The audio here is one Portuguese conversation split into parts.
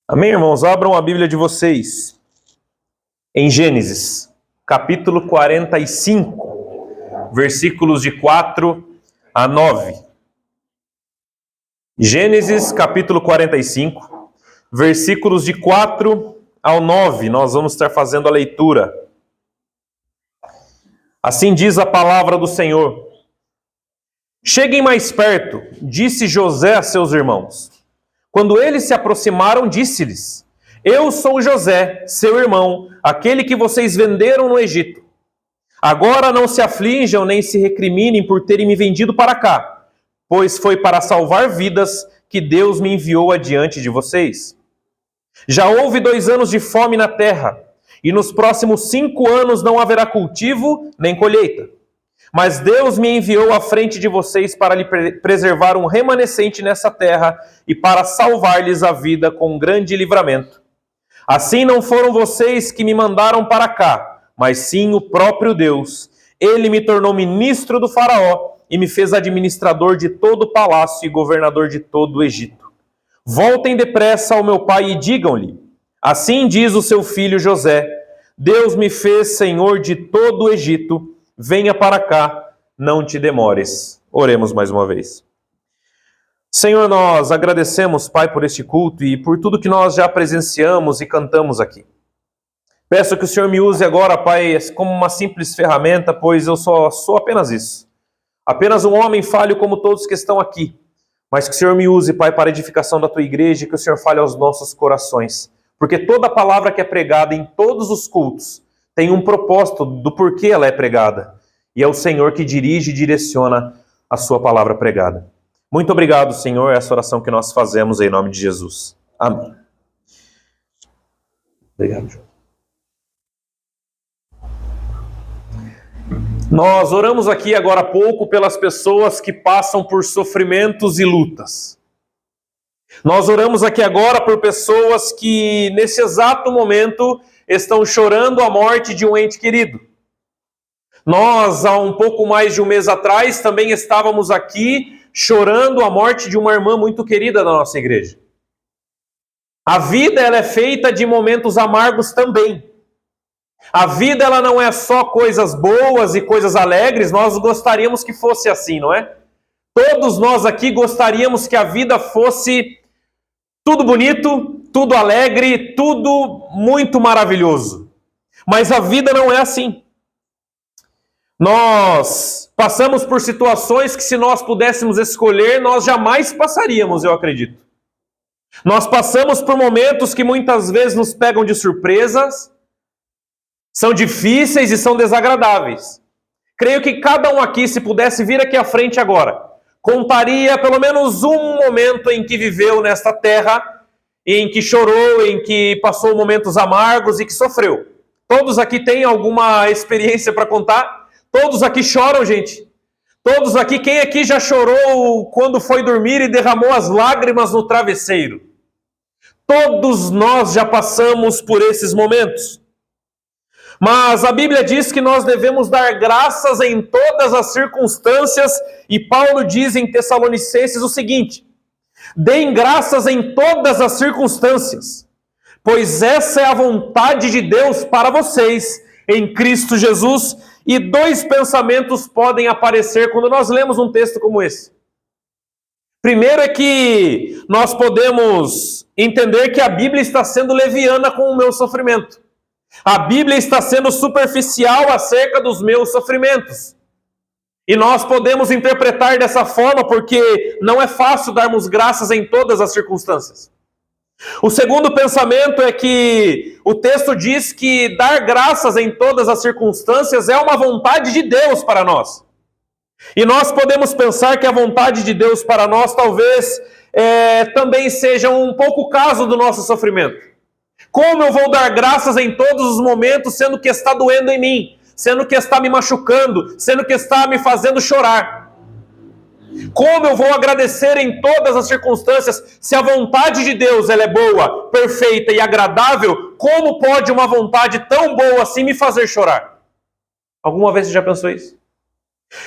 Amém, irmãos? Abram a Bíblia de vocês em Gênesis, capítulo 45, versículos de 4 a 9. Gênesis, capítulo 45, versículos de 4 ao 9. Nós vamos estar fazendo a leitura. Assim diz a palavra do Senhor. Cheguem mais perto, disse José a seus irmãos. Quando eles se aproximaram, disse-lhes: Eu sou José, seu irmão, aquele que vocês venderam no Egito. Agora não se aflijam nem se recriminem por terem me vendido para cá, pois foi para salvar vidas que Deus me enviou adiante de vocês. Já houve 2 anos de fome na terra, e nos próximos 5 anos não haverá cultivo nem colheita. Mas Deus me enviou à frente de vocês para lhe preservar um remanescente nessa terra e para salvar-lhes a vida com um grande livramento. Assim não foram vocês que me mandaram para cá, mas sim o próprio Deus. Ele me tornou ministro do faraó e me fez administrador de todo o palácio e governador de todo o Egito. Voltem depressa ao meu pai e digam-lhe: Assim diz o seu filho José, Deus me fez senhor de todo o Egito. Venha para cá, não te demores. Oremos mais uma vez. Senhor, nós agradecemos, Pai, por este culto e por tudo que nós já presenciamos e cantamos aqui. Peço que o Senhor me use agora, Pai, como uma simples ferramenta, pois eu só sou apenas isso. Apenas um homem falho como todos que estão aqui. Mas que o Senhor me use, Pai, para a edificação da Tua igreja e que o Senhor fale aos nossos corações. Porque toda palavra que é pregada em todos os cultos tem um propósito do porquê ela é pregada. E é o Senhor que dirige e direciona a sua palavra pregada. Muito obrigado, Senhor, é essa oração que nós fazemos em nome de Jesus. Amém. Obrigado, João. Nós oramos aqui agora há pouco pelas pessoas que passam por sofrimentos e lutas. Nós oramos aqui agora por pessoas que, nesse exato momento, estão chorando a morte de um ente querido. Nós, há um pouco mais de um mês atrás, também estávamos aqui chorando a morte de uma irmã muito querida da nossa igreja. A vida, ela é feita de momentos amargos também. A vida, ela não é só coisas boas e coisas alegres, nós gostaríamos que fosse assim, não é? Todos nós aqui gostaríamos que a vida fosse tudo bonito, tudo alegre, tudo muito maravilhoso. Mas a vida não é assim. Nós passamos por situações que, se nós pudéssemos escolher, nós jamais passaríamos, eu acredito. Nós passamos por momentos que muitas vezes nos pegam de surpresas, são difíceis e são desagradáveis. Creio que cada um aqui, se pudesse vir aqui à frente agora, contaria pelo menos um momento em que viveu nesta terra, em que chorou, em que passou momentos amargos e que sofreu. Todos aqui têm alguma experiência para contar? Todos aqui choram, gente? Todos aqui, quem aqui já chorou quando foi dormir e derramou as lágrimas no travesseiro? Todos nós já passamos por esses momentos. Mas a Bíblia diz que nós devemos dar graças em todas as circunstâncias, e Paulo diz em Tessalonicenses o seguinte: deem graças em todas as circunstâncias, pois essa é a vontade de Deus para vocês em Cristo Jesus. E 2 pensamentos podem aparecer quando nós lemos um texto como esse. Primeiro é que nós podemos entender que a Bíblia está sendo leviana com o meu sofrimento. A Bíblia está sendo superficial acerca dos meus sofrimentos. E nós podemos interpretar dessa forma porque não é fácil darmos graças em todas as circunstâncias. O segundo pensamento é que o texto diz que dar graças em todas as circunstâncias é uma vontade de Deus para nós. E nós podemos pensar que a vontade de Deus para nós talvez também seja um pouco o caso do nosso sofrimento. Como eu vou dar graças em todos os momentos, sendo que está doendo em mim, sendo que está me machucando, sendo que está me fazendo chorar? Como eu vou agradecer em todas as circunstâncias, se a vontade de Deus ela é boa, perfeita e agradável? Como pode uma vontade tão boa assim me fazer chorar? Alguma vez você já pensou isso?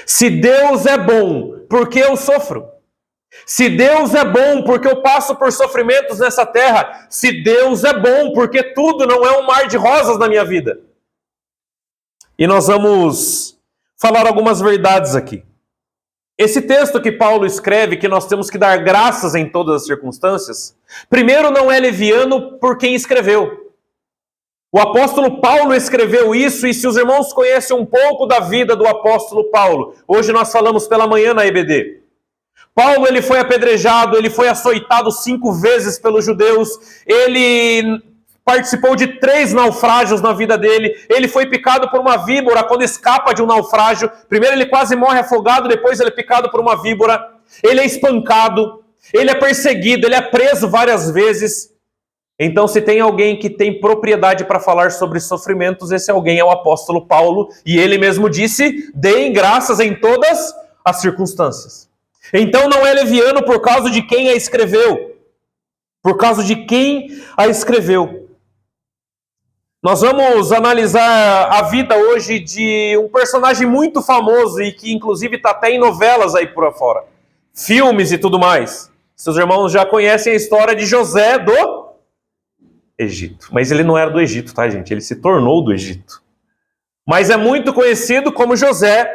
Se Deus é bom, por que eu sofro? Se Deus é bom porque eu passo por sofrimentos nessa terra, se Deus é bom porque tudo não é um mar de rosas na minha vida. E nós vamos falar algumas verdades aqui. Esse texto que Paulo escreve, que nós temos que dar graças em todas as circunstâncias, primeiro não é leviano por quem escreveu. O apóstolo Paulo escreveu isso, e se os irmãos conhecem um pouco da vida do apóstolo Paulo, hoje nós falamos pela manhã na EBD. Paulo, ele foi apedrejado, ele foi açoitado 5 vezes pelos judeus, ele participou de 3 naufrágios na vida dele, ele foi picado por uma víbora quando escapa de um naufrágio, primeiro ele quase morre afogado, depois ele é picado por uma víbora, ele é espancado, ele é perseguido, ele é preso várias vezes. Então, se tem alguém que tem propriedade para falar sobre sofrimentos, esse alguém é o apóstolo Paulo, e ele mesmo disse, deem graças em todas as circunstâncias. Então não é leviano por causa de quem a escreveu. Por causa de quem a escreveu. Nós vamos analisar a vida hoje de um personagem muito famoso e que inclusive está até em novelas aí por fora. Filmes e tudo mais. Seus irmãos já conhecem a história de José do Egito. Mas ele não era do Egito, tá, gente? Ele se tornou do Egito. Mas é muito conhecido como José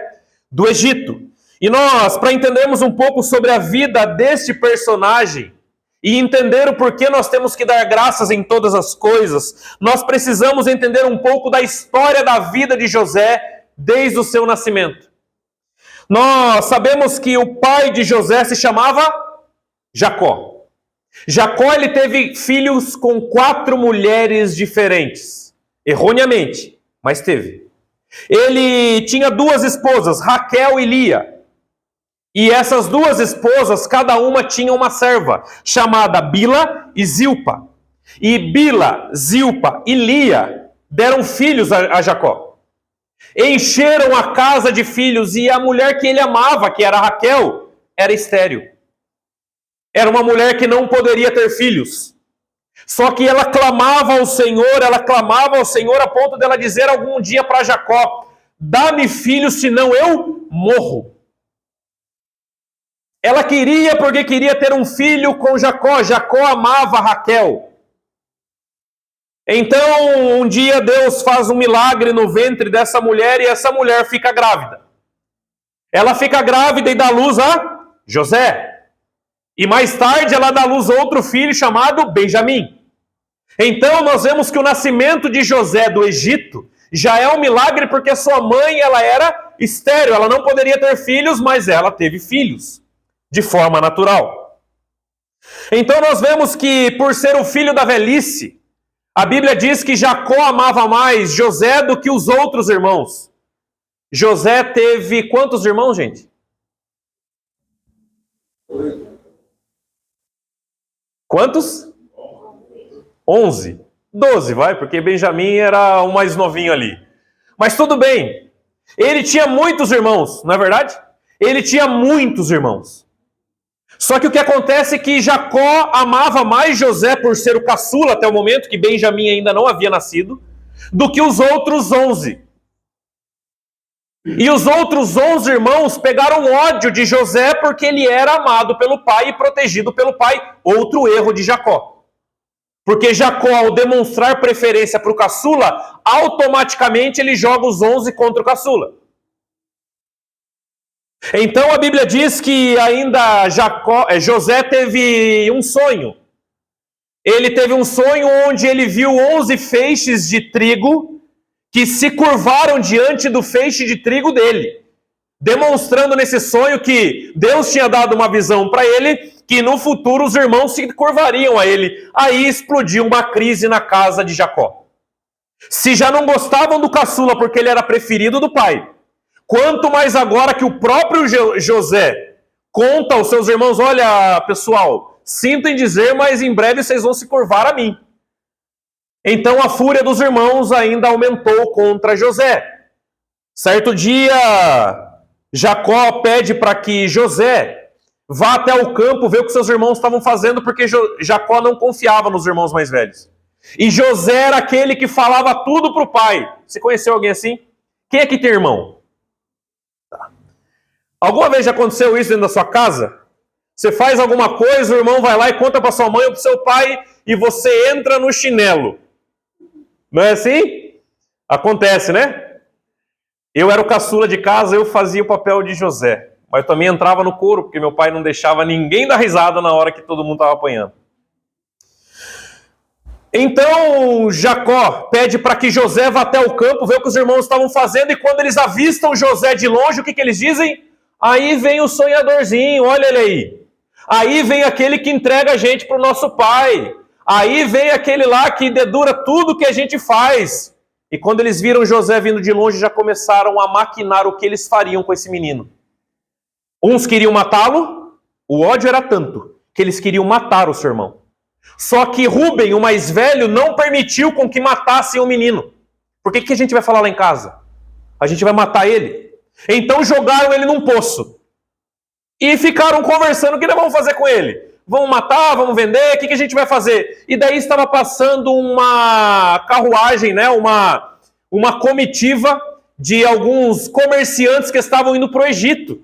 do Egito. E nós, para entendermos um pouco sobre a vida deste personagem e entender o porquê nós temos que dar graças em todas as coisas, nós precisamos entender um pouco da história da vida de José desde o seu nascimento. Nós sabemos que o pai de José se chamava Jacó. Jacó, ele teve filhos com 4 mulheres diferentes. Erroneamente, mas teve. Ele tinha 2 esposas, Raquel e Lia. E essas 2 esposas, cada uma tinha uma serva, chamada Bila e Zilpa. E Bila, Zilpa e Lia deram filhos a Jacó. Encheram a casa de filhos, e a mulher que ele amava, que era Raquel, era estéril. Era uma mulher que não poderia ter filhos. Só que ela clamava ao Senhor a ponto dela dizer algum dia para Jacó, dá-me filhos, senão eu morro. Ela queria porque queria ter um filho com Jacó. Jacó amava Raquel. Então, um dia Deus faz um milagre no ventre dessa mulher e essa mulher fica grávida. Ela fica grávida e dá luz a José. E mais tarde ela dá luz a outro filho chamado Benjamim. Então nós vemos que o nascimento de José do Egito já é um milagre porque sua mãe ela era estéril. Ela não poderia ter filhos, mas ela teve filhos. De forma natural. Então nós vemos que por ser o filho da velhice, a Bíblia diz que Jacó amava mais José do que os outros irmãos. José teve quantos irmãos, gente? 8. Quantos? 11. 12, vai, porque Benjamim era o mais novinho ali. Mas tudo bem. Ele tinha muitos irmãos, não é verdade? Ele tinha muitos irmãos. Só que o que acontece é que Jacó amava mais José por ser o caçula até o momento, que Benjamim ainda não havia nascido, do que os outros 11. E os outros 11 irmãos pegaram ódio de José porque ele era amado pelo pai e protegido pelo pai. Outro erro de Jacó. Porque Jacó, ao demonstrar preferência para o caçula, automaticamente ele joga os 11 contra o caçula. Então a Bíblia diz que ainda José teve um sonho. Ele teve um sonho onde ele viu 11 feixes de trigo que se curvaram diante do feixe de trigo dele, demonstrando nesse sonho que Deus tinha dado uma visão para ele, que no futuro os irmãos se curvariam a ele. Aí explodiu uma crise na casa de Jacó. Se já não gostavam do caçula porque ele era preferido do pai, quanto mais agora que o próprio José conta aos seus irmãos, olha pessoal, sinto em dizer, mas em breve vocês vão se curvar a mim. Então a fúria dos irmãos ainda aumentou contra José. Certo dia, Jacó pede para que José vá até o campo ver o que seus irmãos estavam fazendo, porque Jacó não confiava nos irmãos mais velhos. E José era aquele que falava tudo para o pai. Você conheceu alguém assim? Quem aqui tem irmão? Tá. Alguma vez já aconteceu isso dentro da sua casa? Você faz alguma coisa, o irmão vai lá e conta para sua mãe ou para seu pai e você entra no chinelo. Não é assim? Acontece, né? Eu era o caçula de casa, eu fazia o papel de José. Mas eu também entrava no couro, porque meu pai não deixava ninguém dar risada na hora que todo mundo estava apanhando. Então Jacó pede para que José vá até o campo, ver o que os irmãos estavam fazendo, e quando eles avistam José de longe, o que eles dizem? Aí vem o sonhadorzinho, olha ele aí. Aí vem aquele que entrega a gente para o nosso pai. Aí vem aquele lá que dedura tudo que a gente faz. E quando eles viram José vindo de longe, já começaram a maquinar o que eles fariam com esse menino. Uns queriam matá-lo, o ódio era tanto que eles queriam matar o seu irmão. Só que Rúben, o mais velho, não permitiu com que matassem o menino. Por que a gente vai falar lá em casa? A gente vai matar ele. Então jogaram ele num poço. E ficaram conversando, o que nós vamos fazer com ele? Vamos matar, vamos vender, o que a gente vai fazer? E daí estava passando uma carruagem, né? uma comitiva de alguns comerciantes que estavam indo para o Egito.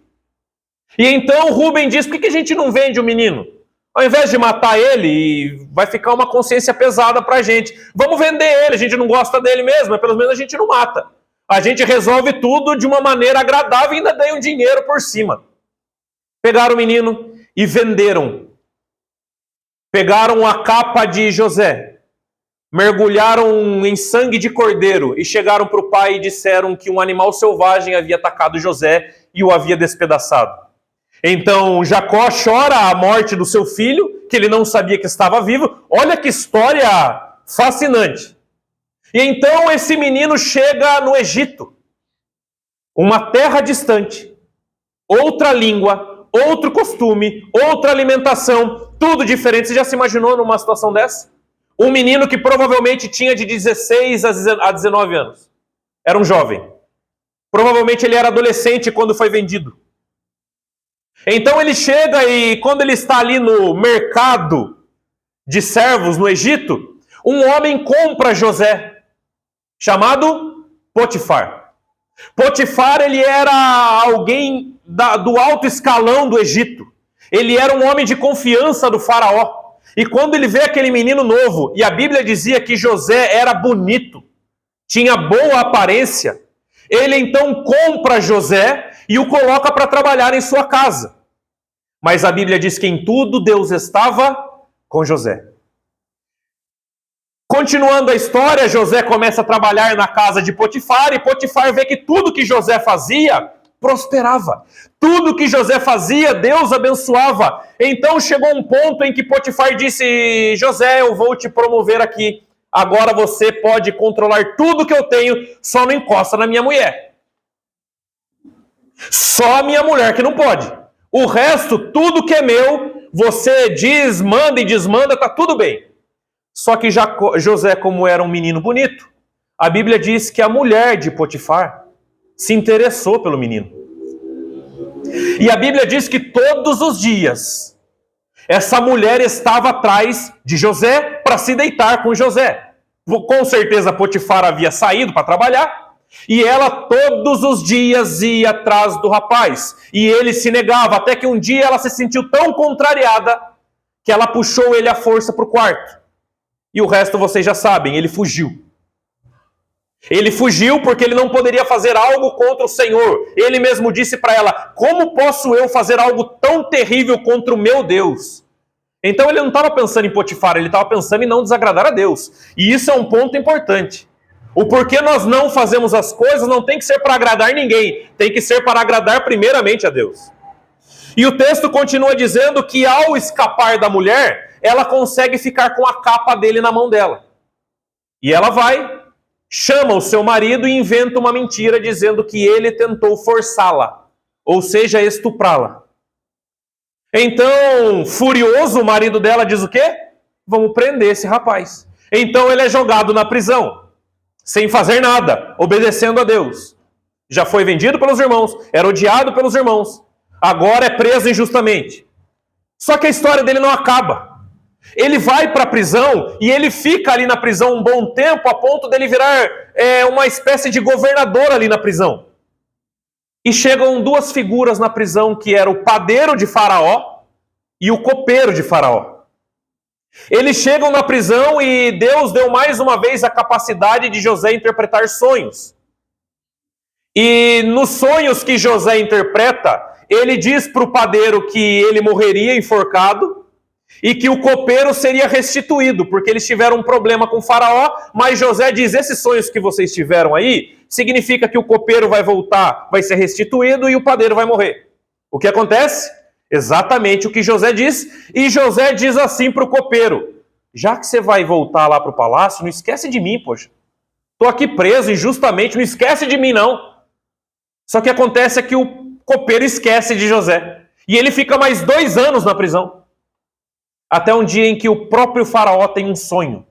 E então Rúben diz, por que a gente não vende o menino? Ao invés de matar ele, vai ficar uma consciência pesada para a gente. Vamos vender ele, a gente não gosta dele mesmo, mas pelo menos a gente não mata. A gente resolve tudo de uma maneira agradável e ainda dá um dinheiro por cima. Pegaram o menino e venderam. Pegaram a capa de José, mergulharam em sangue de cordeiro e chegaram para o pai e disseram que um animal selvagem havia atacado José e o havia despedaçado. Então Jacó chora a morte do seu filho, que ele não sabia que estava vivo. Olha que história fascinante. E então esse menino chega no Egito, uma terra distante, outra língua, outro costume, outra alimentação, tudo diferente. Você já se imaginou numa situação dessa? Um menino que provavelmente tinha de 16 a 19 anos. Era um jovem. Provavelmente ele era adolescente quando foi vendido. Então ele chega e quando ele está ali no mercado de servos no Egito, um homem compra José, chamado Potifar. Potifar, ele era alguém do alto escalão do Egito. Ele era um homem de confiança do faraó. E quando ele vê aquele menino novo, e a Bíblia dizia que José era bonito, tinha boa aparência, ele então compra José e o coloca para trabalhar em sua casa. Mas a Bíblia diz que em tudo Deus estava com José. Continuando a história, José começa a trabalhar na casa de Potifar, e Potifar vê que tudo que José fazia prosperava. Tudo que José fazia, Deus abençoava. Então chegou um ponto em que Potifar disse: José, eu vou te promover aqui. Agora você pode controlar tudo que eu tenho, só não encosta na minha mulher. Só a minha mulher que não pode. O resto, tudo que é meu, você diz, manda e desmanda, tá tudo bem. Só que José, como era um menino bonito, a Bíblia diz que a mulher de Potifar se interessou pelo menino. E a Bíblia diz que todos os dias essa mulher estava atrás de José para se deitar com José. Com certeza Potifar havia saído para trabalhar e ela todos os dias ia atrás do rapaz. E ele se negava, até que um dia ela se sentiu tão contrariada que ela puxou ele à força para o quarto. E o resto vocês já sabem, ele fugiu. Ele fugiu porque ele não poderia fazer algo contra o Senhor. Ele mesmo disse para ela: como posso eu fazer algo tão terrível contra o meu Deus? Então ele não estava pensando em Potifar, ele estava pensando em não desagradar a Deus. E isso é um ponto importante. O porquê nós não fazemos as coisas não tem que ser para agradar ninguém, tem que ser para agradar primeiramente a Deus. E o texto continua dizendo que ao escapar da mulher, ela consegue ficar com a capa dele na mão dela. E ela vai, chama o seu marido e inventa uma mentira dizendo que ele tentou forçá-la, ou seja, estuprá-la. Então, furioso, o marido dela diz o quê? Vamos prender esse rapaz. Então ele é jogado na prisão, sem fazer nada, obedecendo a Deus. Já foi vendido pelos irmãos, era odiado pelos irmãos, agora é preso injustamente. Só que a história dele não acaba. Ele vai para a prisão e ele fica ali na prisão um bom tempo, a ponto dele virar uma espécie de governador ali na prisão. E chegam duas figuras na prisão, que era o padeiro de Faraó e o copeiro de Faraó. Eles chegam na prisão e Deus deu mais uma vez a capacidade de José interpretar sonhos. E nos sonhos que José interpreta, ele diz para o padeiro que ele morreria enforcado e que o copeiro seria restituído, porque eles tiveram um problema com Faraó, mas José diz, esses sonhos que vocês tiveram aí, significa que o copeiro vai voltar, vai ser restituído e o padeiro vai morrer. O que acontece? Exatamente o que José diz, e José diz assim para o copeiro, já que você vai voltar lá para o palácio, não esquece de mim, poxa. Estou aqui preso injustamente, não esquece de mim não. Só que acontece é que o copeiro esquece de José, e ele fica mais 2 anos na prisão. Até um dia em que o próprio Faraó tem um sonho.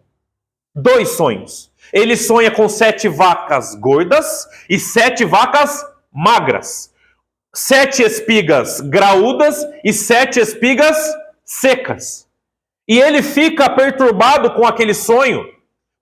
2 sonhos. Ele sonha com 7 vacas gordas e 7 vacas magras. 7 espigas graúdas e 7 espigas secas. E ele fica perturbado com aquele sonho,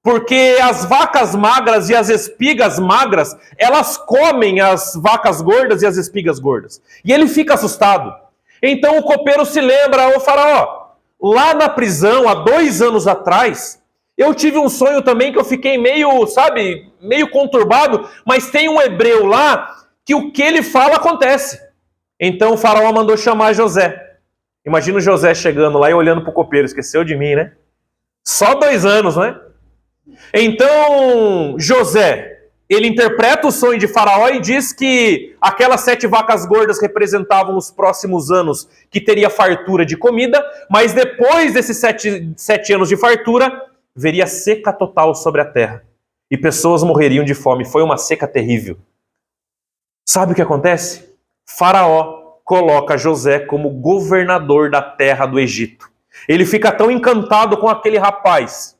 porque as vacas magras e as espigas magras, elas comem as vacas gordas e as espigas gordas. E ele fica assustado. Então o copeiro se lembra, ô Faraó, lá na prisão, há 2 anos atrás, eu tive um sonho também que eu fiquei meio conturbado, mas tem um hebreu lá que o que ele fala acontece. Então o Faraó mandou chamar José. Imagina o José chegando lá e olhando para o copeiro, esqueceu de mim, né? Só 2 anos, né? Então José, ele interpreta o sonho de Faraó e diz que aquelas 7 vacas gordas representavam os próximos anos que teria fartura de comida, mas depois desses 7 anos de fartura, veria seca total sobre a terra. E pessoas morreriam de fome. Foi uma seca terrível. Sabe o que acontece? Faraó coloca José como governador da terra do Egito. Ele fica tão encantado com aquele rapaz.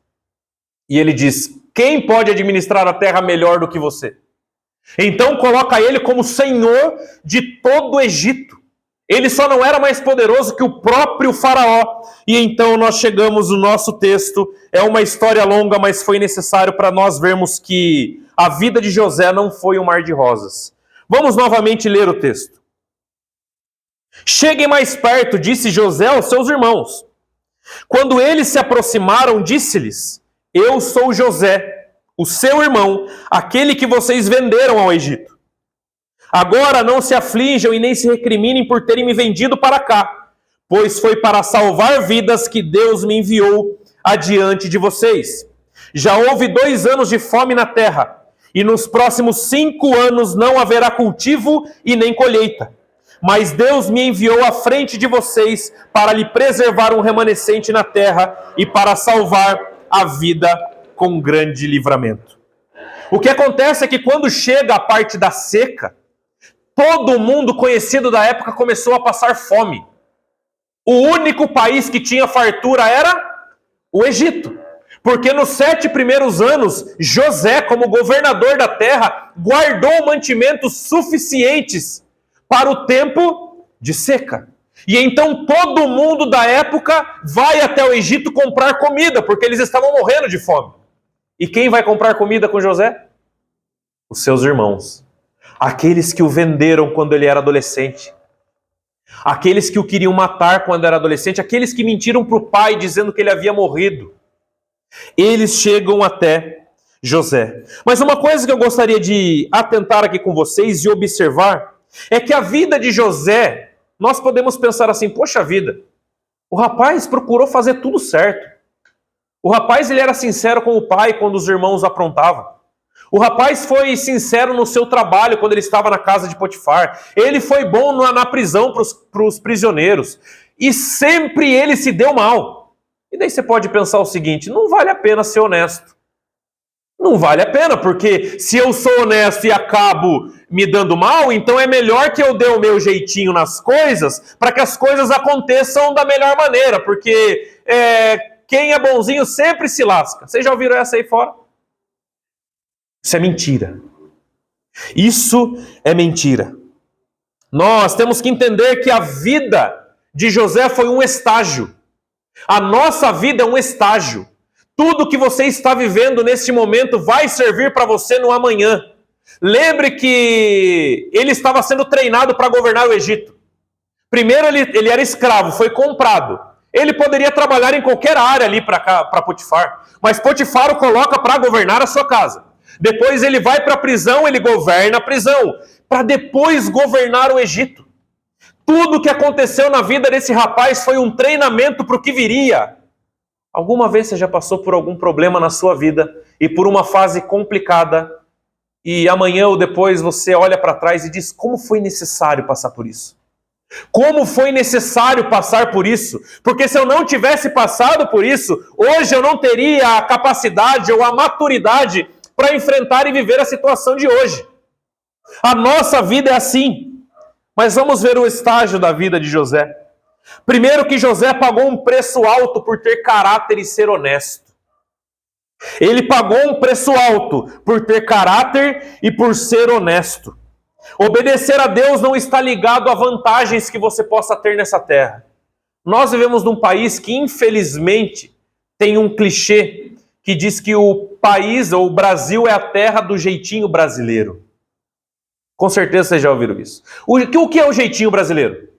E ele diz, quem pode administrar a terra melhor do que você? Então coloca ele como senhor de todo o Egito. Ele só não era mais poderoso que o próprio Faraó. E então nós chegamos no nosso texto. É uma história longa, mas foi necessário para nós vermos que a vida de José não foi um mar de rosas. Vamos novamente ler o texto. Cheguem mais perto, disse José aos seus irmãos. Quando eles se aproximaram, disse-lhes, eu sou José, o seu irmão, aquele que vocês venderam ao Egito. Agora não se aflijam e nem se recriminem por terem me vendido para cá, pois foi para salvar vidas que Deus me enviou adiante de vocês. Já houve 2 anos de fome na terra, e nos próximos 5 anos não haverá cultivo e nem colheita. Mas Deus me enviou à frente de vocês para lhe preservar um remanescente na terra e para salvar a vida com grande livramento. O que acontece é que quando chega a parte da seca, todo mundo conhecido da época começou a passar fome. O único país que tinha fartura era o Egito. Porque nos 7 primeiros anos, José, como governador da terra, guardou mantimentos suficientes para o tempo de seca. E então todo mundo da época vai até o Egito comprar comida, porque eles estavam morrendo de fome. E quem vai comprar comida com José? Os seus irmãos. Aqueles que o venderam quando ele era adolescente. Aqueles que o queriam matar quando era adolescente. Aqueles que mentiram para o pai dizendo que ele havia morrido. Eles chegam até José. Mas uma coisa que eu gostaria de atentar aqui com vocês e observar é que a vida de José, nós podemos pensar assim, poxa vida, o rapaz procurou fazer tudo certo. O rapaz ele era sincero com o pai quando os irmãos aprontavam. O rapaz foi sincero no seu trabalho quando ele estava na casa de Potifar. Ele foi bom na prisão para os prisioneiros. E sempre ele se deu mal. E daí você pode pensar o seguinte, não vale a pena ser honesto. Não vale a pena, porque se eu sou honesto e acabo me dando mal, então é melhor que eu dê o meu jeitinho nas coisas para que as coisas aconteçam da melhor maneira, porque quem é bonzinho sempre se lasca. Vocês já ouviram essa aí fora? Isso é mentira. Isso é mentira. Nós temos que entender que a vida de José foi um estágio. A nossa vida é um estágio. Tudo que você está vivendo neste momento vai servir para você no amanhã. Lembre que ele estava sendo treinado para governar o Egito. Primeiro ele era escravo, foi comprado. Ele poderia trabalhar em qualquer área ali para Potifar, mas Potifar o coloca para governar a sua casa. Depois ele vai para a prisão, ele governa a prisão, para depois governar o Egito. Tudo o que aconteceu na vida desse rapaz foi um treinamento para o que viria. Alguma vez você já passou por algum problema na sua vida e por uma fase complicada e amanhã ou depois você olha para trás e diz: como foi necessário passar por isso? Como foi necessário passar por isso? Porque se eu não tivesse passado por isso, hoje eu não teria a capacidade ou a maturidade para enfrentar e viver a situação de hoje. A nossa vida é assim. Mas vamos ver o estágio da vida de José. Primeiro que José pagou um preço alto por ter caráter e ser honesto. Ele pagou um preço alto por ter caráter e por ser honesto. Obedecer a Deus não está ligado a vantagens que você possa ter nessa terra. Nós vivemos num país que, infelizmente, tem um clichê que diz que o país, ou o Brasil, é a terra do jeitinho brasileiro. Com certeza vocês já ouviram isso. O que é o jeitinho brasileiro?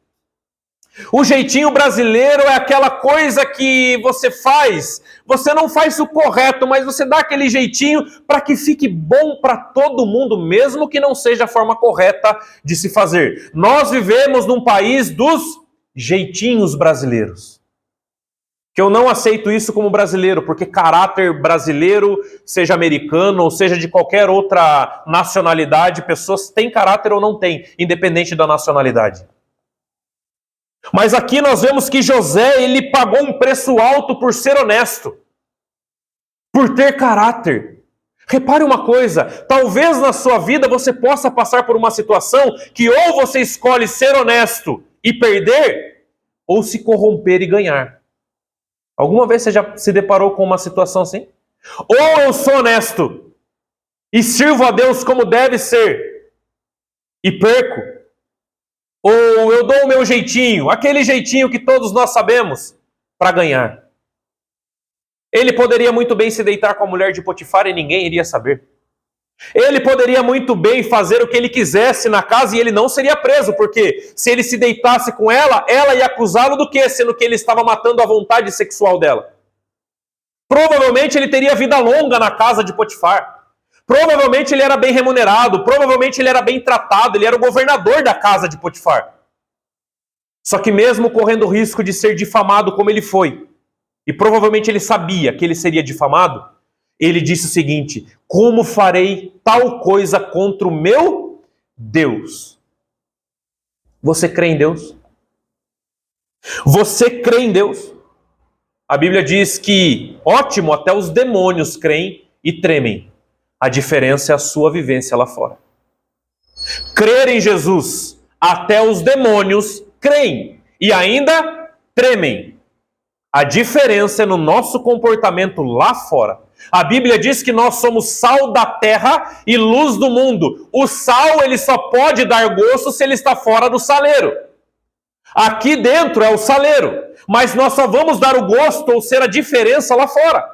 O jeitinho brasileiro é aquela coisa que você faz, você não faz o correto, mas você dá aquele jeitinho para que fique bom para todo mundo, mesmo que não seja a forma correta de se fazer. Nós vivemos num país dos jeitinhos brasileiros. Que eu não aceito isso como brasileiro, porque caráter brasileiro, seja americano ou seja de qualquer outra nacionalidade, pessoas têm caráter ou não têm, independente da nacionalidade. Mas aqui nós vemos que José, ele pagou um preço alto por ser honesto, por ter caráter. Repare uma coisa, talvez na sua vida você possa passar por uma situação que ou você escolhe ser honesto e perder, ou se corromper e ganhar. Alguma vez você já se deparou com uma situação assim? Ou eu sou honesto e sirvo a Deus como deve ser e perco, ou eu dou o meu jeitinho, aquele jeitinho que todos nós sabemos, para ganhar. Ele poderia muito bem se deitar com a mulher de Potifar e ninguém iria saber. Ele poderia muito bem fazer o que ele quisesse na casa e ele não seria preso, porque se ele se deitasse com ela, ela ia acusá-lo do quê? Sendo que ele estava matando a vontade sexual dela. Provavelmente ele teria vida longa na casa de Potifar. Provavelmente ele era bem remunerado, provavelmente ele era bem tratado, ele era o governador da casa de Potifar. Só que mesmo correndo o risco de ser difamado como ele foi, e provavelmente ele sabia que ele seria difamado, ele disse o seguinte: como farei tal coisa contra o meu Deus? Você crê em Deus? Você crê em Deus? A Bíblia diz que, ótimo, até os demônios creem e tremem. A diferença é a sua vivência lá fora. Crer em Jesus, até os demônios creem e ainda tremem. A diferença é no nosso comportamento lá fora. A Bíblia diz que nós somos sal da terra e luz do mundo. O sal, ele só pode dar gosto se ele está fora do saleiro. Aqui dentro é o saleiro, mas nós só vamos dar o gosto ou ser a diferença lá fora.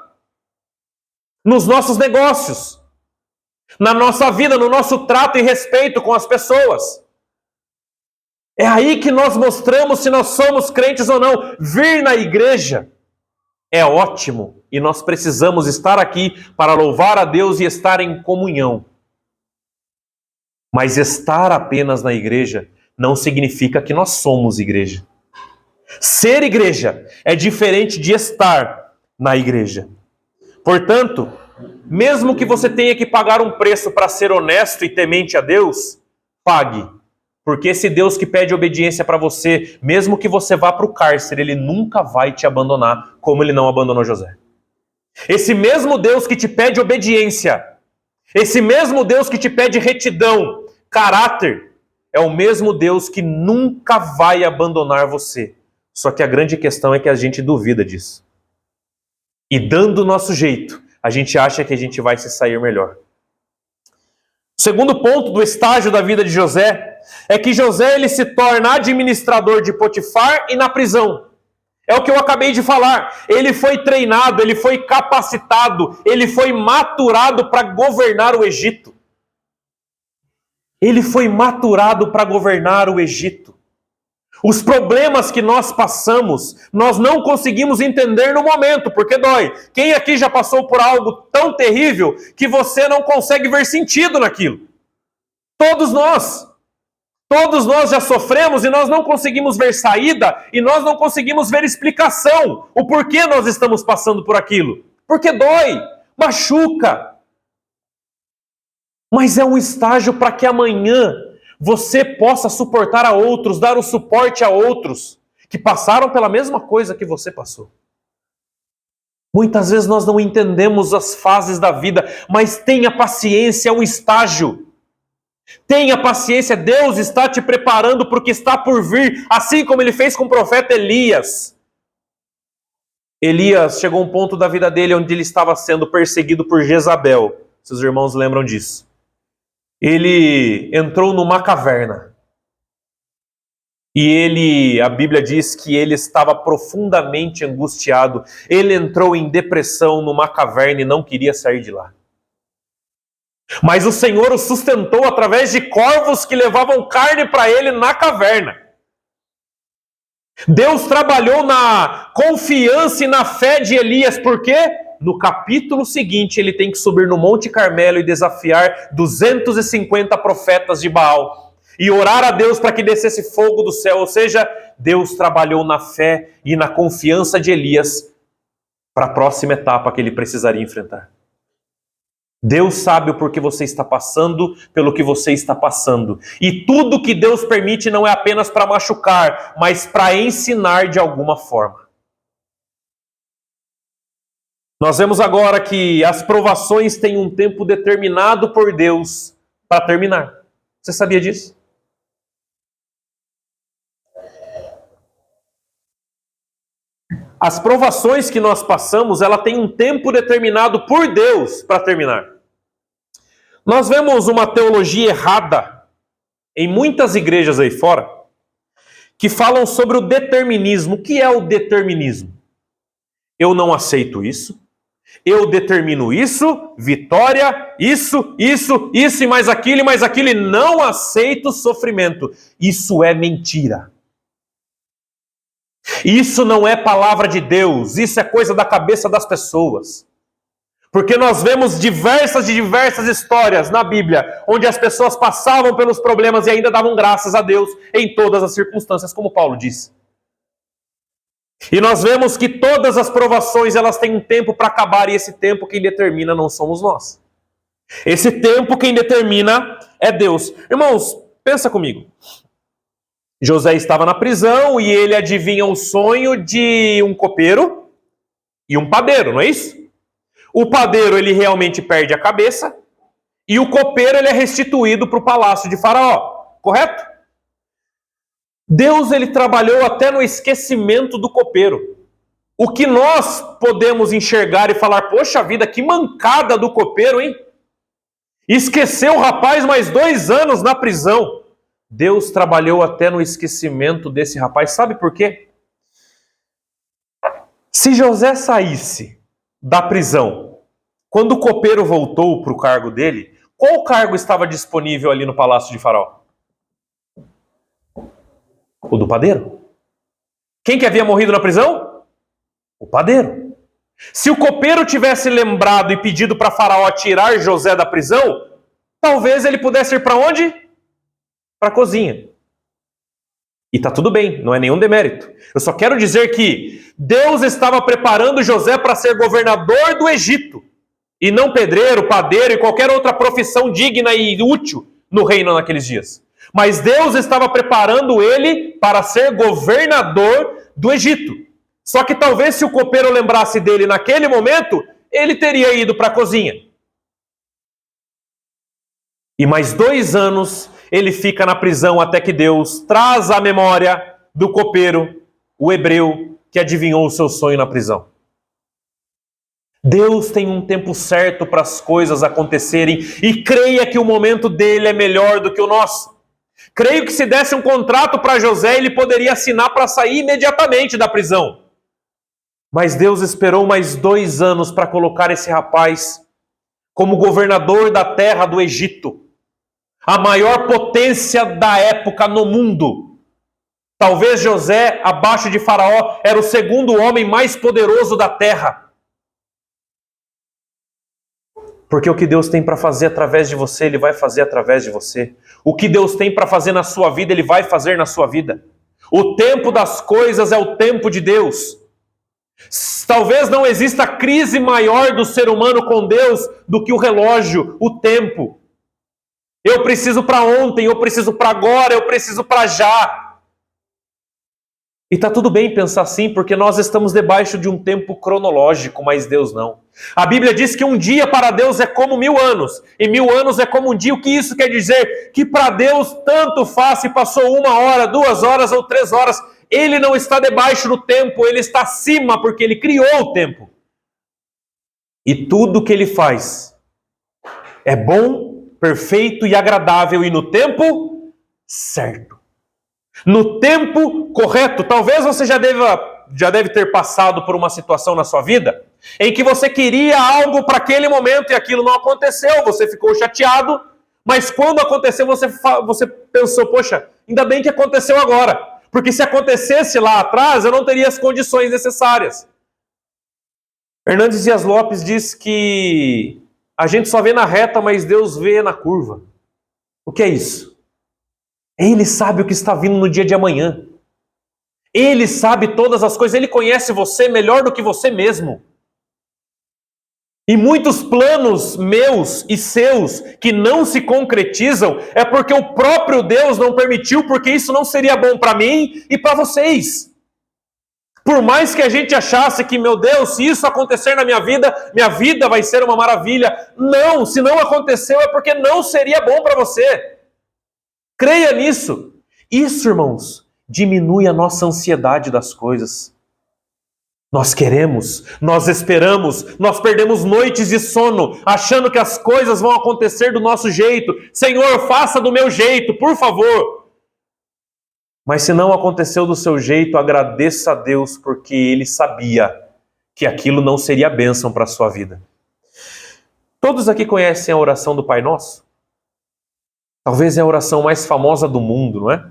Nos nossos negócios, na nossa vida, no nosso trato e respeito com as pessoas. É aí que nós mostramos se nós somos crentes ou não. Vir na igreja é ótimo e nós precisamos estar aqui para louvar a Deus e estar em comunhão. Mas estar apenas na igreja não significa que nós somos igreja. Ser igreja é diferente de estar na igreja. Portanto, mesmo que você tenha que pagar um preço para ser honesto e temente a Deus, pague. Porque esse Deus que pede obediência para você, mesmo que você vá para o cárcere, ele nunca vai te abandonar, como ele não abandonou José. Esse mesmo Deus que te pede obediência, esse mesmo Deus que te pede retidão, caráter, é o mesmo Deus que nunca vai abandonar você. Só que a grande questão é que a gente duvida disso. E dando o nosso jeito, a gente acha que a gente vai se sair melhor. O segundo ponto do estágio da vida de José é que José ele se torna administrador de Potifar e na prisão. É o que eu acabei de falar. Ele foi treinado, ele foi capacitado, ele foi maturado para governar o Egito. Ele foi maturado para governar o Egito. Os problemas que nós passamos, nós não conseguimos entender no momento, porque dói. Quem aqui já passou por algo tão terrível que você não consegue ver sentido naquilo? Todos nós. Todos nós já sofremos e nós não conseguimos ver saída e nós não conseguimos ver explicação. O porquê nós estamos passando por aquilo. Porque dói, machuca. Mas é um estágio para que amanhã você possa suportar a outros, dar o suporte a outros que passaram pela mesma coisa que você passou. Muitas vezes nós não entendemos as fases da vida, mas tenha paciência, é um estágio. Tenha paciência, Deus está te preparando para o que está por vir, assim como ele fez com o profeta Elias. Elias chegou a um ponto da vida dele onde ele estava sendo perseguido por Jezabel. Seus irmãos lembram disso? Ele entrou numa caverna. E a Bíblia diz que ele estava profundamente angustiado. Ele entrou em depressão numa caverna e não queria sair de lá. Mas o Senhor o sustentou através de corvos que levavam carne para ele na caverna. Deus trabalhou na confiança e na fé de Elias, porque no capítulo seguinte ele tem que subir no Monte Carmelo e desafiar 250 profetas de Baal e orar a Deus para que descesse fogo do céu. Ou seja, Deus trabalhou na fé e na confiança de Elias para a próxima etapa que ele precisaria enfrentar. Deus sabe o porquê você está passando, pelo que você está passando. E tudo que Deus permite não é apenas para machucar, mas para ensinar de alguma forma. Nós vemos agora que as provações têm um tempo determinado por Deus para terminar. Você sabia disso? As provações que nós passamos, ela tem um tempo determinado por Deus para terminar. Nós vemos uma teologia errada em muitas igrejas aí fora que falam sobre o determinismo. O que é o determinismo? Eu não aceito isso. Eu determino isso, vitória, isso e mais aquilo e não aceito sofrimento. Isso é mentira. Isso não é palavra de Deus, isso é coisa da cabeça das pessoas. Porque nós vemos diversas histórias na Bíblia, onde as pessoas passavam pelos problemas e ainda davam graças a Deus em todas as circunstâncias, como Paulo disse. E nós vemos que todas as provações, elas têm um tempo para acabar, e esse tempo quem determina não somos nós. Esse tempo quem determina é Deus. Irmãos, pensa comigo. José estava na prisão e ele adivinha o sonho de um copeiro e um padeiro, não é isso? O padeiro, ele realmente perde a cabeça e o copeiro, ele é restituído para o palácio de Faraó, correto? Deus, ele trabalhou até no esquecimento do copeiro. O que nós podemos enxergar e falar, poxa vida, que mancada do copeiro, hein? Esqueceu o rapaz mais 2 anos na prisão. Deus trabalhou até no esquecimento desse rapaz. Sabe por quê? Se José saísse da prisão, quando o copeiro voltou para o cargo dele, qual cargo estava disponível ali no palácio de Faraó? O do padeiro. Quem que havia morrido na prisão? O padeiro. Se o copeiro tivesse lembrado e pedido para Faraó tirar José da prisão, talvez ele pudesse ir para onde? Para a cozinha. E tá tudo bem, não é nenhum demérito. Eu só quero dizer que Deus estava preparando José para ser governador do Egito, e não pedreiro, padeiro e qualquer outra profissão digna e útil no reino naqueles dias. Mas Deus estava preparando ele para ser governador do Egito. Só que talvez se o copeiro lembrasse dele naquele momento, ele teria ido para a cozinha. E mais 2 anos ele fica na prisão até que Deus traz à memória do copeiro, o hebreu, que adivinhou o seu sonho na prisão. Deus tem um tempo certo para as coisas acontecerem e creia que o momento dele é melhor do que o nosso. Creio que se desse um contrato para José, ele poderia assinar para sair imediatamente da prisão. Mas Deus esperou mais 2 anos para colocar esse rapaz como governador da terra do Egito, a maior potência da época no mundo. Talvez José, abaixo de Faraó, era o segundo homem mais poderoso da terra. Porque o que Deus tem para fazer através de você, Ele vai fazer através de você. O que Deus tem para fazer na sua vida, Ele vai fazer na sua vida. O tempo das coisas é o tempo de Deus. Talvez não exista crise maior do ser humano com Deus do que o relógio, o tempo. Eu preciso para ontem, eu preciso para agora, eu preciso para já. E está tudo bem pensar assim, porque nós estamos debaixo de um tempo cronológico, mas Deus não. A Bíblia diz que um dia para Deus é como 1000 anos, e 1000 anos é como um dia. O que isso quer dizer? Que para Deus tanto faz se passou 1 hora, 2 horas ou 3 horas. Ele não está debaixo do tempo, Ele está acima, porque Ele criou o tempo. E tudo que Ele faz é bom, perfeito e agradável, e no tempo certo. No tempo correto. Talvez você já deve ter passado por uma situação na sua vida em que você queria algo para aquele momento e aquilo não aconteceu, você ficou chateado, mas quando aconteceu você pensou, poxa, ainda bem que aconteceu agora, porque se acontecesse lá atrás eu não teria as condições necessárias. Hernandes Dias Lopes diz que a gente só vê na reta, mas Deus vê na curva. O que é isso? Ele sabe o que está vindo no dia de amanhã. Ele sabe todas as coisas. Ele conhece você melhor do que você mesmo. E muitos planos meus e seus que não se concretizam é porque o próprio Deus não permitiu, porque isso não seria bom para mim e para vocês. Por mais que a gente achasse que, meu Deus, se isso acontecer na minha vida vai ser uma maravilha. Não, se não aconteceu é porque não seria bom para você. Creia nisso. Isso, irmãos, diminui a nossa ansiedade das coisas. Nós queremos, nós esperamos, nós perdemos noites de sono, achando que as coisas vão acontecer do nosso jeito. Senhor, faça do meu jeito, por favor. Mas se não aconteceu do seu jeito, agradeça a Deus, porque Ele sabia que aquilo não seria bênção para a sua vida. Todos aqui conhecem a oração do Pai Nosso? Talvez é a oração mais famosa do mundo, não é?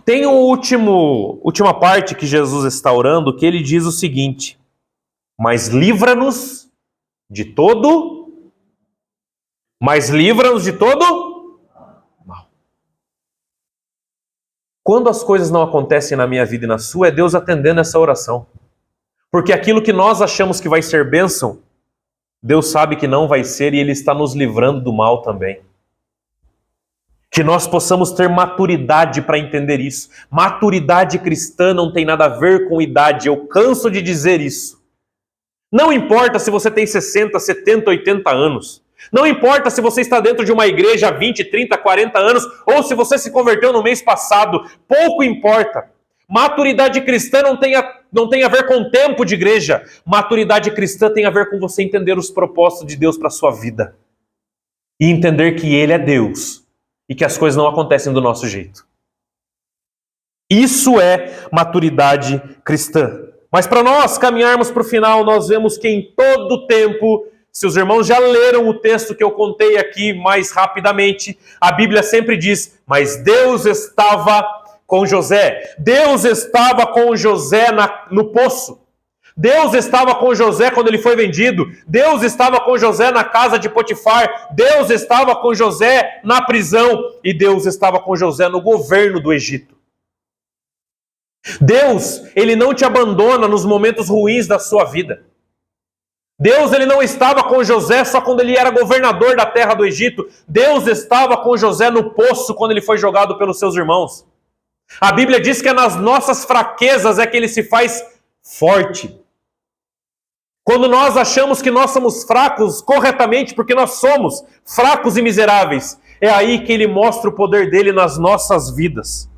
Tem última parte que Jesus está orando, que ele diz o seguinte: mas livra-nos de todo mal. Quando as coisas não acontecem na minha vida e na sua, é Deus atendendo essa oração. Porque aquilo que nós achamos que vai ser bênção, Deus sabe que não vai ser, e Ele está nos livrando do mal também. Que nós possamos ter maturidade para entender isso. Maturidade cristã não tem nada a ver com idade, eu canso de dizer isso. Não importa se você tem 60, 70, 80 anos. Não importa se você está dentro de uma igreja há 20, 30, 40 anos, ou se você se converteu no mês passado. Pouco importa. Maturidade cristã não tem a ver com tempo de igreja. Maturidade cristã tem a ver com você entender os propósitos de Deus para a sua vida. E entender que Ele é Deus. E que as coisas não acontecem do nosso jeito. Isso é maturidade cristã. Mas para nós caminharmos para o final, nós vemos que em todo tempo, se os irmãos já leram o texto que eu contei aqui mais rapidamente, a Bíblia sempre diz, mas Deus estava com José. Deus estava com José no poço. Deus estava com José quando ele foi vendido. Deus estava com José na casa de Potifar. Deus estava com José na prisão. E Deus estava com José no governo do Egito. Deus, Ele não te abandona nos momentos ruins da sua vida. Deus, Ele não estava com José só quando ele era governador da terra do Egito. Deus estava com José no poço quando ele foi jogado pelos seus irmãos. A Bíblia diz que é nas nossas fraquezas é que Ele se faz forte. Quando nós achamos que nós somos fracos corretamente, porque nós somos fracos e miseráveis, é aí que Ele mostra o poder dEle nas nossas vidas.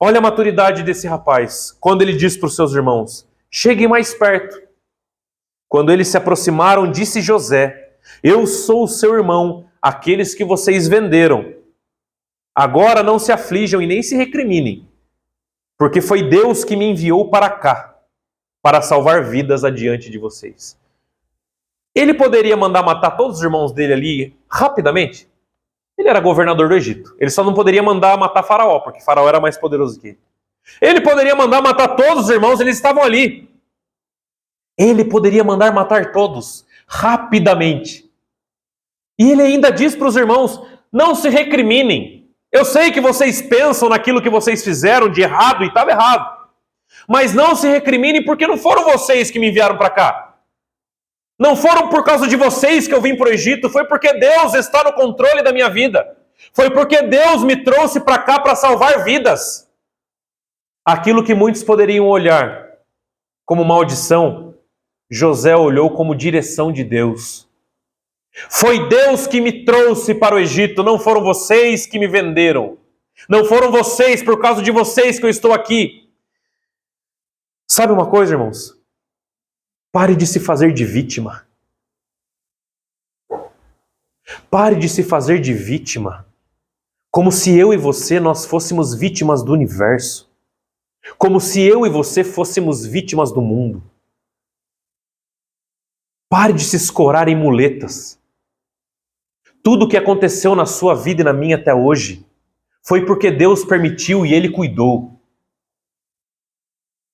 Olha a maturidade desse rapaz, quando ele diz para os seus irmãos, cheguem mais perto. Quando eles se aproximaram, disse José, eu sou o seu irmão, aqueles que vocês venderam. Agora não se aflijam e nem se recriminem, porque foi Deus que me enviou para cá, para salvar vidas adiante de vocês. Ele poderia mandar matar todos os irmãos dele ali rapidamente? Ele era governador do Egito. Ele só não poderia mandar matar Faraó, porque Faraó era mais poderoso que ele. Ele poderia mandar matar todos os irmãos, eles estavam ali. Ele poderia mandar matar todos, rapidamente. E ele ainda diz para os irmãos, não se recriminem. Eu sei que vocês pensam naquilo que vocês fizeram de errado e estava errado. Mas não se recriminem porque não foram vocês que me enviaram para cá. Não foram por causa de vocês que eu vim para o Egito, foi porque Deus está no controle da minha vida. Foi porque Deus me trouxe para cá para salvar vidas. Aquilo que muitos poderiam olhar como maldição, José olhou como direção de Deus. Foi Deus que me trouxe para o Egito, não foram vocês que me venderam. Não foram vocês, por causa de vocês que eu estou aqui. Sabe uma coisa, irmãos? Pare de se fazer de vítima. Pare de se fazer de vítima. Como se eu e você, nós fôssemos vítimas do universo. Como se eu e você fôssemos vítimas do mundo. Pare de se escorar em muletas. Tudo o que aconteceu na sua vida e na minha até hoje foi porque Deus permitiu e Ele cuidou.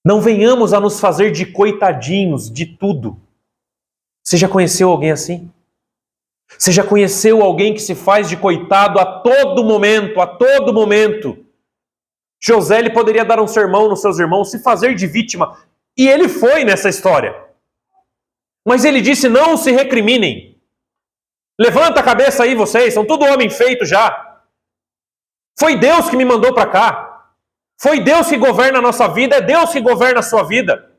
Não venhamos a nos fazer de coitadinhos de tudo. Você já conheceu alguém assim? Você já conheceu alguém que se faz de coitado a todo momento, a todo momento? José, ele poderia dar um sermão nos seus irmãos, se fazer de vítima. E ele foi nessa história. Mas ele disse, não se recriminem. Levanta a cabeça aí vocês, são tudo homem feito já. Foi Deus que me mandou para cá. Foi Deus que governa a nossa vida, é Deus que governa a sua vida.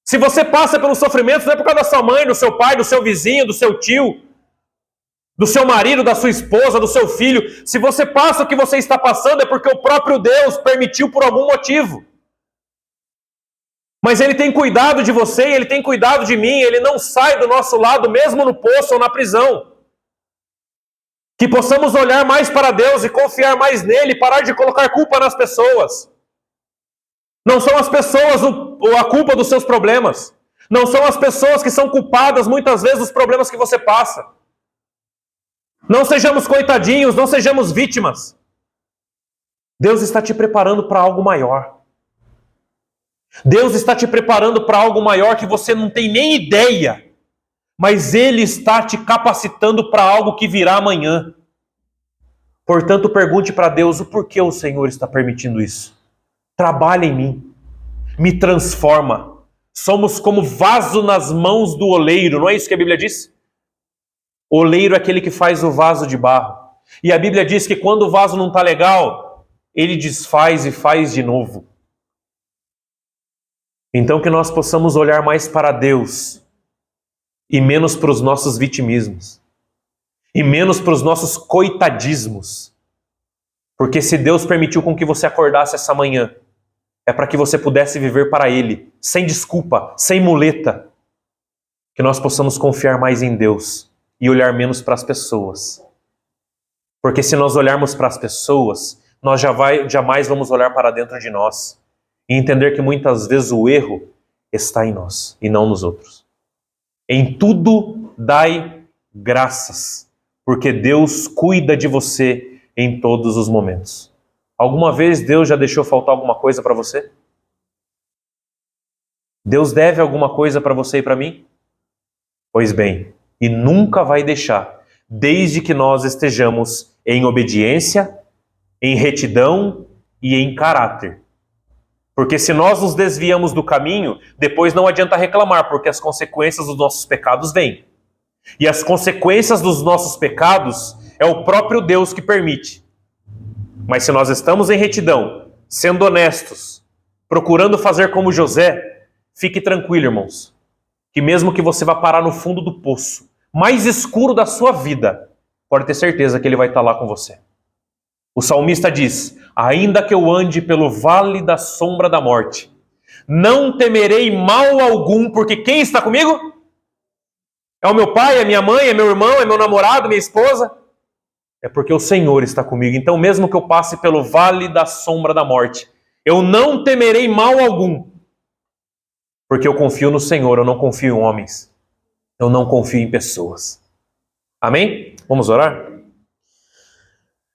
Se você passa pelos sofrimentos, não é por causa da sua mãe, do seu pai, do seu vizinho, do seu tio, do seu marido, da sua esposa, do seu filho. Se você passa o que você está passando, é porque o próprio Deus permitiu por algum motivo. Mas Ele tem cuidado de você, Ele tem cuidado de mim, Ele não sai do nosso lado, mesmo no poço ou na prisão. Que possamos olhar mais para Deus e confiar mais nele, e parar de colocar culpa nas pessoas. Não são as pessoas a culpa dos seus problemas. Não são as pessoas que são culpadas muitas vezes dos problemas que você passa. Não sejamos coitadinhos, não sejamos vítimas. Deus está te preparando para algo maior. Deus está te preparando para algo maior que você não tem nem ideia. Mas Ele está te capacitando para algo que virá amanhã. Portanto, pergunte para Deus o porquê o Senhor está permitindo isso. Trabalha em mim. Me transforma. Somos como vaso nas mãos do oleiro. Não é isso que a Bíblia diz? O oleiro é aquele que faz o vaso de barro. E a Bíblia diz que quando o vaso não está legal, ele desfaz e faz de novo. Então que nós possamos olhar mais para Deus e menos para os nossos vitimismos. E menos para os nossos coitadismos. Porque se Deus permitiu com que você acordasse essa manhã, é para que você pudesse viver para Ele, sem desculpa, sem muleta. Que nós possamos confiar mais em Deus e olhar menos para as pessoas. Porque se nós olharmos para as pessoas, nós jamais vamos olhar para dentro de nós e entender que muitas vezes o erro está em nós e não nos outros. Em tudo dai graças, porque Deus cuida de você em todos os momentos. Alguma vez Deus já deixou faltar alguma coisa para você? Deus deve alguma coisa para você e para mim? Pois bem, e nunca vai deixar, desde que nós estejamos em obediência, em retidão e em caráter. Porque se nós nos desviamos do caminho, depois não adianta reclamar, porque as consequências dos nossos pecados vêm. E as consequências dos nossos pecados é o próprio Deus que permite. Mas se nós estamos em retidão, sendo honestos, procurando fazer como José, fique tranquilo, irmãos, que mesmo que você vá parar no fundo do poço, mais escuro da sua vida, pode ter certeza que Ele vai estar lá com você. O salmista diz, ainda que eu ande pelo vale da sombra da morte, não temerei mal algum, porque quem está comigo? É o meu pai, é minha mãe, é meu irmão, é meu namorado, minha esposa? É porque o Senhor está comigo. Então mesmo que eu passe pelo vale da sombra da morte, eu não temerei mal algum, porque eu confio no Senhor, eu não confio em homens, eu não confio em pessoas. Amém? Vamos orar?